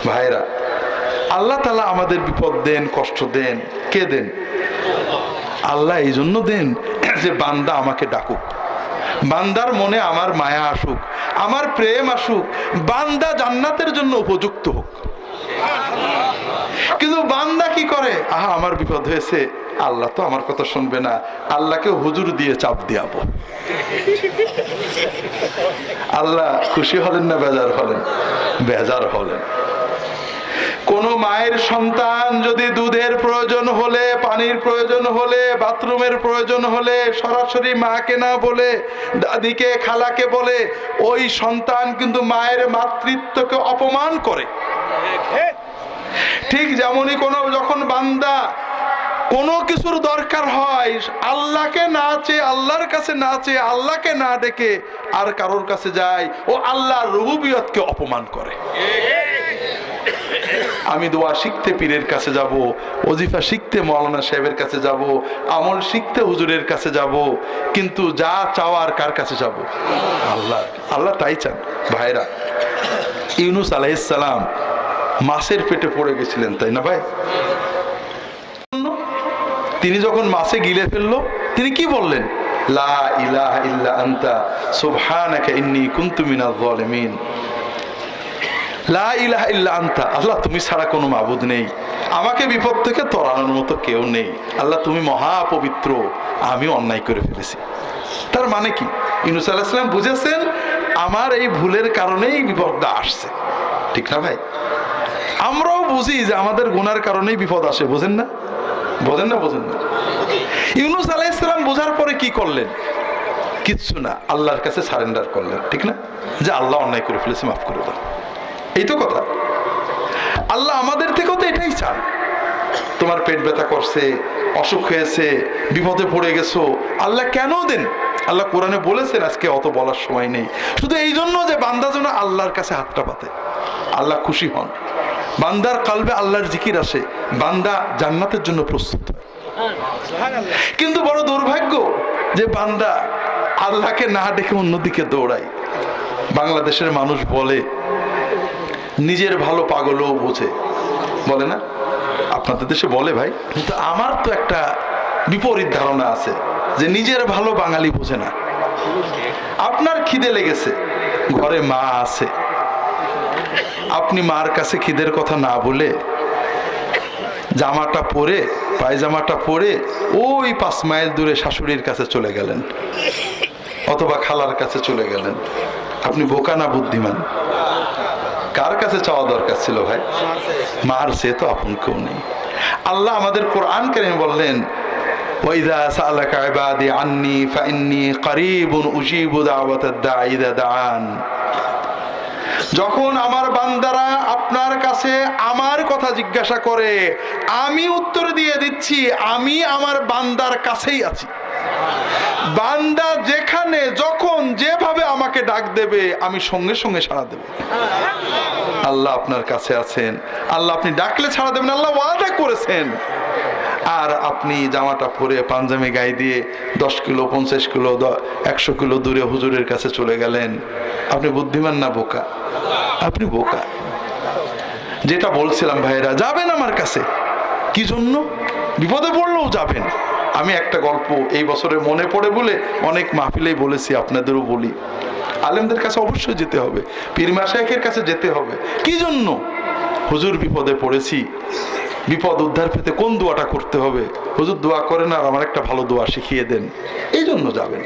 ভাইরা, আল্লাহ তাআলা আমাদের বিপদ দেন, কষ্ট দেন, কে দেন? আল্লাহ এই জন্য দেন যে বান্দা আমাকে ডাকুক, বান্দার মনে আমার মায়া আসুক, আমার প্রেম আসুক, বান্দা জান্নাতের জন্য উপযুক্ত হোক। কিন্তু বান্দা কি করে? আহা আমার বিপদ হয়েছে, আল্লাহ তো আমার কথা শুনবে না, আল্লাহকে হুজুর দিয়ে চাপ দিয়াবো। আল্লাহ খুশি হলেন না বেজার হলেন? বেজার হলেন। কোন মায়ের সন্তান যদি দুধের প্রয়োজন হলে, পানির প্রয়োজন হলে, বাথরুমের প্রয়োজন হলে সরাসরি মাকে না বলে দাদিকে, খালাকে বলে, ওই সন্তান কিন্তু মায়ের মাতৃত্বকে অপমান করে। ঠিক যেমনই যখন বান্দা কোনো কিছুর দরকার হয়, আল্লাহকে না চেয়ে, আল্লাহর কাছে না চেয়ে, আল্লাহকে না ডেকে আর কারোর কাছে যায়, ও আল্লাহর রুবুবিয়তকে অপমান করে। আমি দোয়া শিখতে পীরের কাছে যাব, ওজিফা শিখতে মাওলানা সাহেবের কাছে যাব, আমল শিখতে হুজুরের কাছে যাব, কিন্তু যা চাওয়ার কার কাছে যাব? আল্লাহ। আল্লাহ তাই চান। ভাইরা, ইউনূস আলাইহিস সালাম মাছের পেটে পড়ে গেছিলেন, তাই না ভাই? তিনি যখন মাছে গিলে ফেললো, তিনি কি বললেন? লা ইলাহা ইল্লা আনতা সুবহানাকা ইন্নী কুনতু মিনাজ জালিমিন। লা ইলাহা ইল্লা আনতা, আল্লাহ তুমি ছাড়া কোনো মাবুদ নেই, আমাকে বিপদ থেকে তরানোর মতো কেউ নেই, আল্লাহ তুমি মহা পবিত্র, আমি অন্যায় করে ফেলেছি। তার মানে কি? ইউনূস আলাইহিস সালাম বুঝেছেন আমার এই ভুলের কারণেই বিপদটা আসছে, ঠিক না ভাই? আমরাও বুঝি যে আমাদের গুনার কারণেই বিপদ আসে, বোঝেন না? বোঝেন না? বোঝেন না? ইউনূস আলাইহিস সালাম বোঝার পরে কি করলেন? কিচ্ছু না, আল্লাহর কাছে সারেন্ডার করলেন, ঠিক না? যে আল্লাহ অন্যায় করে ফেলেছে, মাফ করে দাও। এই তো কথা। আল্লাহ আমাদের থেকেও তো এটাই চান। তোমার পেট ব্যথা করছে, অসুখ হয়েছে, বিপদে পড়ে গেছো, আল্লাহ কেন দেন? আল্লাহ কোরআনে বলেছেন, আজকে অত বলার সময় নেই, শুধু এই জন্য যে বান্দা যেন আল্লাহর কাছে হাতটা পাতে, আল্লাহ খুশি হন, বান্দার কালবে আল্লাহর জিকির আসে, বান্দা জান্নাতের জন্য প্রস্তুত হয়। কিন্তু বড় দুর্ভাগ্য যে বান্দা আল্লাহকে না ডেকে অন্যদিকে দৌড়ায়। বাংলাদেশের মানুষ বলে নিজের ভালো পাগলও বোঝে, বলে না? আপনাদের দেশে বলে ভাই, কিন্তু আমার তো একটা বিপরীত ধারণা আছে যে নিজের ভালো বাঙালি বোঝে না। আপনার খিদে লেগেছে, ঘরে মা আছে, আপনি মার কাছে খিদের কথা না বলে জামাটা পরে, পায়জামাটা পরে ওই 5 মাইল দূরে শাশুড়ির কাছে চলে গেলেন, অথবা খালার কাছে চলে গেলেন। আপনি বোকা না বুদ্ধিমান? কার কাছে চাওয়া দরকার ছিল ভাই? মার সে তো আপন কেউ নেই। আল্লাহ আমাদের কোরআন কারীমে বললেন, ওয়াইযা সাআলাকা ইবাদি আন্নী ফাইন্নী করিবুন উজিবু দাওয়াতাদ দাঈ ইযা দাআন। যখন আমার বান্দারা আপনার কাছে আমার কথা জিজ্ঞাসা করে, আমি উত্তর দিয়ে দিচ্ছি, আমি আমার বান্দার কাছেই আছি। বান্দা যেখানে যখন যেভাবে আমাকে ডাক দেবে, আমি সঙ্গে সঙ্গে সাড়া দেব। আল্লাহ আপনার কাছে আছেন, আল্লাহ আপনি ডাকলে সাড়া দেবেন, আল্লাহ ওয়াদা করেছেন। আর আপনি জামাটা পরে, পাঞ্জাবি গায়ে দিয়ে 10 কিলো, 50 কিলো, 100 কিলো দূরে হুজুরের কাছে চলে গেলেন। আপনি বুদ্ধিমান না বোকা? আপনি বোকা। যেটা বলছিলাম ভাইরা, যাবেন আমার কাছে, কি জন্য? বিপদে পড়লেও যাবেন। আমি একটা গল্প এই বছরে মনে পড়ে বলে অনেক মাহফিলেই বলেছি, আপনাদেরও বলি, আলেমদের কাছে অবশ্যই যেতে হবে, পীর মাশায়েখের কাছে যেতে হবে। কি জন্য? হুজুর বিপদে পড়েছি, বিপদ উদ্ধার পেতে কোন দোয়াটা করতে হবে, হুজুর দোয়া করেন আর আমার একটা ভালো দোয়া শিখিয়ে দেন, এই জন্য যাবেন।